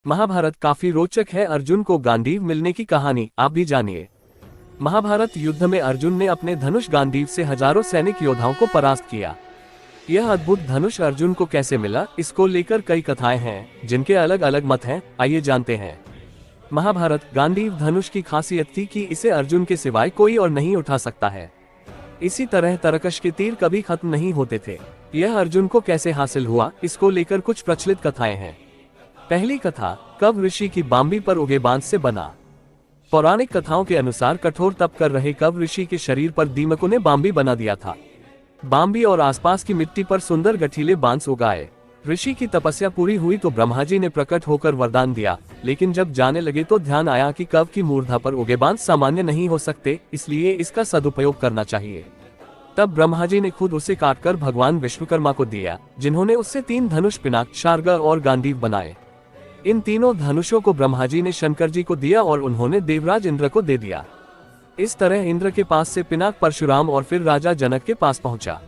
महाभारत काफी रोचक है। अर्जुन को गांडीव मिलने की कहानी आप भी जानिए। महाभारत युद्ध में अर्जुन ने अपने धनुष गांडीव से हजारों सैनिक योद्धाओं को परास्त किया। यह अद्भुत धनुष अर्जुन को कैसे मिला, इसको लेकर कई कथाएं हैं जिनके अलग अलग मत हैं। आइए जानते हैं। महाभारत गांडीव धनुष की खासियत थी कि इसे अर्जुन के सिवाय कोई और नहीं उठा सकता है। इसी तरह तरकश के तीर कभी खत्म नहीं होते थे। यह अर्जुन को कैसे हासिल हुआ, इसको लेकर कुछ प्रचलित कथाएं हैं। पहली कथा, कव ऋषि की बांबी पर उगे बांस से बना। पौराणिक कथाओं के अनुसार कठोर तप कर रहे कव ऋषि के शरीर पर दीमकों ने बांबी बना दिया था। बांबी और आसपास की मिट्टी पर सुंदर गठीले बांस उगाए। ऋषि की तपस्या पूरी हुई तो ब्रह्मा जी ने प्रकट होकर वरदान दिया, लेकिन जब जाने लगे तो ध्यान आया कि कव की मूर्धा पर उगे बांस सामान्य नहीं हो सकते, इसलिए इसका सदुपयोग करना चाहिए। तब ब्रह्मा जी ने खुद उसे काटकर भगवान विश्वकर्मा को दिया, जिन्होंने उससे 3 धनुष, पिनाक, शार्ंग और गांडीव बनाए। इन तीनों धनुषों को ब्रह्मा जी ने शंकर जी को दिया और उन्होंने देवराज इंद्र को दे दिया। इस तरह इंद्र के पास से पिनाक परशुराम और फिर राजा जनक के पास पहुंचा।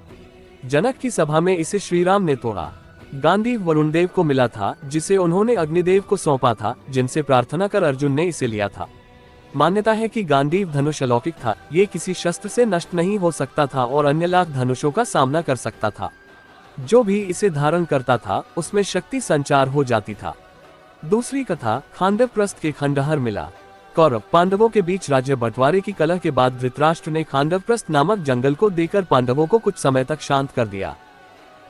जनक की सभा में इसे श्रीराम ने तोड़ा। गांडीव वरुण देव को मिला था, जिसे उन्होंने अग्निदेव को सौंपा था, जिनसे प्रार्थना कर अर्जुन ने इसे लिया था। मान्यता है कि गांडीव धनुष अलौकिक था। ये किसी शस्त्र से नष्ट नहीं हो सकता था और अन्य लाख धनुषों का सामना कर सकता था। जो भी इसे धारण करता था उसमें शक्ति संचार हो जाती था। दूसरी कथा, खांडव प्रस्थ के खंडहर मिला। कौरव पांडवों के बीच राज्य बंटवारे की कलह के बाद धृतराष्ट्र ने खांडव प्रस्थ नामक जंगल को देकर पांडवों को कुछ समय तक शांत कर दिया।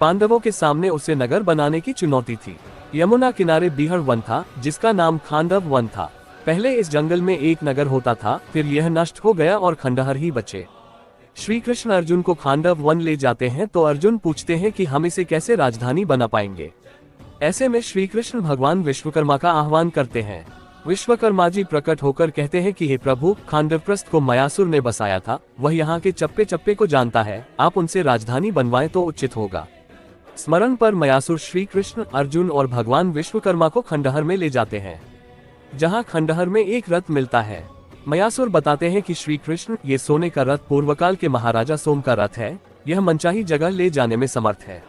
पांडवों के सामने उसे नगर बनाने की चुनौती थी। यमुना किनारे बीहड़ वन था, जिसका नाम खांडव वन था। पहले इस जंगल में एक नगर होता था, फिर यह नष्ट हो गया और खंडहर ही बचे। श्री कृष्ण अर्जुन को खांडव वन ले जाते हैं तो अर्जुन पूछते हैं कि हम इसे कैसे राजधानी बना पाएंगे। ऐसे में श्री कृष्ण भगवान विश्वकर्मा का आह्वान करते हैं। विश्वकर्मा जी प्रकट होकर कहते हैं कि हे प्रभु, खांडवप्रस्थ को मयासुर ने बसाया था, वह यहाँ के चप्पे चप्पे को जानता है, आप उनसे राजधानी बनवाएं तो उचित होगा। स्मरण पर मयासुर श्री कृष्ण, अर्जुन और भगवान विश्वकर्मा को खंडहर में ले जाते हैं, जहाँ खंडहर में एक रथ मिलता है। मयासुर बताते हैं कि श्री कृष्ण, ये सोने का रथ पूर्वकाल के महाराजा सोम का रथ है, यह मनचाही जगह ले जाने में समर्थ है।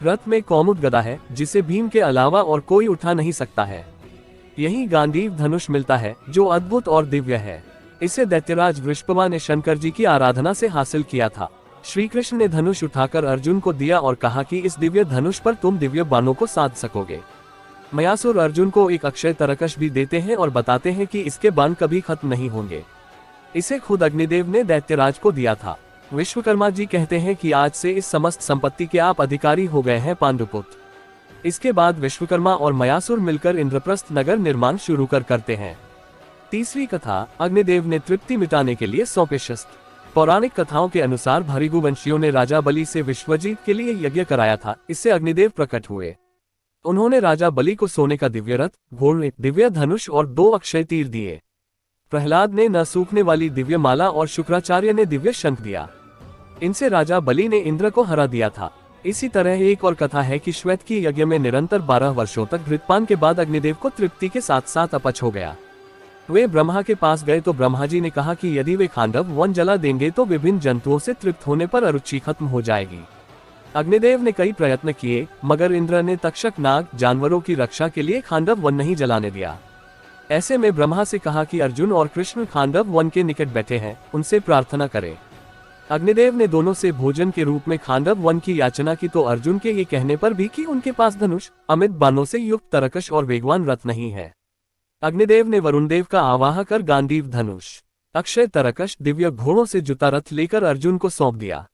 रथ में कौमुद गदा है, जिसे भीम के अलावा और कोई उठा नहीं सकता है। यही गांडीव धनुष मिलता है, जो अद्भुत और दिव्य है। इसे दैत्यराज वृषभवा ने शंकर जी की आराधना से हासिल किया था। श्री कृष्ण ने धनुष उठाकर अर्जुन को दिया और कहा कि इस दिव्य धनुष पर तुम दिव्य बाणों को साध सकोगे। मयासुर अर्जुन को एक अक्षय तरकश भी देते हैं और बताते हैं कि इसके बाण कभी खत्म नहीं होंगे। इसे खुद अग्निदेव ने दैत्यराज को दिया था। विश्वकर्मा जी कहते हैं कि आज से इस समस्त संपत्ति के आप अधिकारी हो गए हैं पांडुपुत्र। इसके बाद विश्वकर्मा और मयासुर मिलकर इंद्रप्रस्थ नगर निर्माण शुरू करते हैं। तीसरी कथा, अग्निदेव ने तृप्ति मिटाने के लिए सौंपे शस्त्र। पौराणिक कथाओं के अनुसार भृगुवंशियों ने राजा बलि से विश्वजीत के लिए यज्ञ कराया था। इससे अग्निदेव प्रकट हुए। उन्होंने राजा बलि को सोने का दिव्य रथ, घोड़े, दिव्य धनुष और 2 अक्षय तीर दिए। प्रहलाद ने न सूखने वाली दिव्य माला और शुक्राचार्य ने दिव्य शंख दिया। इनसे राजा बलि ने इंद्र को हरा दिया था। इसी तरह एक और कथा है कि श्वेत की यज्ञ में निरंतर 12 वर्षों तक घृतपान के बाद अग्निदेव को तृप्ति के साथ साथ अपच हो गया। वे ब्रह्मा के पास गए तो ब्रह्मा जी ने कहा कि यदि वे खांडव वन जला देंगे तो विभिन्न जंतुओं से तृप्त होने पर अरुचि खत्म हो जाएगी। अग्निदेव ने कई प्रयत्न किए, मगर इंद्र ने तक्षक नाग जानवरों की रक्षा के लिए खांडव वन नहीं जलाने दिया। ऐसे में ब्रह्मा से कहा कि अर्जुन और कृष्ण खांडव वन के निकट बैठे हैं, उनसे प्रार्थना करें। अग्निदेव ने दोनों से भोजन के रूप में खांडव वन की याचना की तो अर्जुन के ये कहने पर भी कि उनके पास धनुष, अमित बाणों से युक्त तरकश और वेगवान रथ नहीं है। अग्निदेव ने वरुण देव का आवाह कर गांडीव धनुष, अक्षय तरकश, दिव्य घोड़ों से जुता रथ लेकर अर्जुन को सौंप दिया।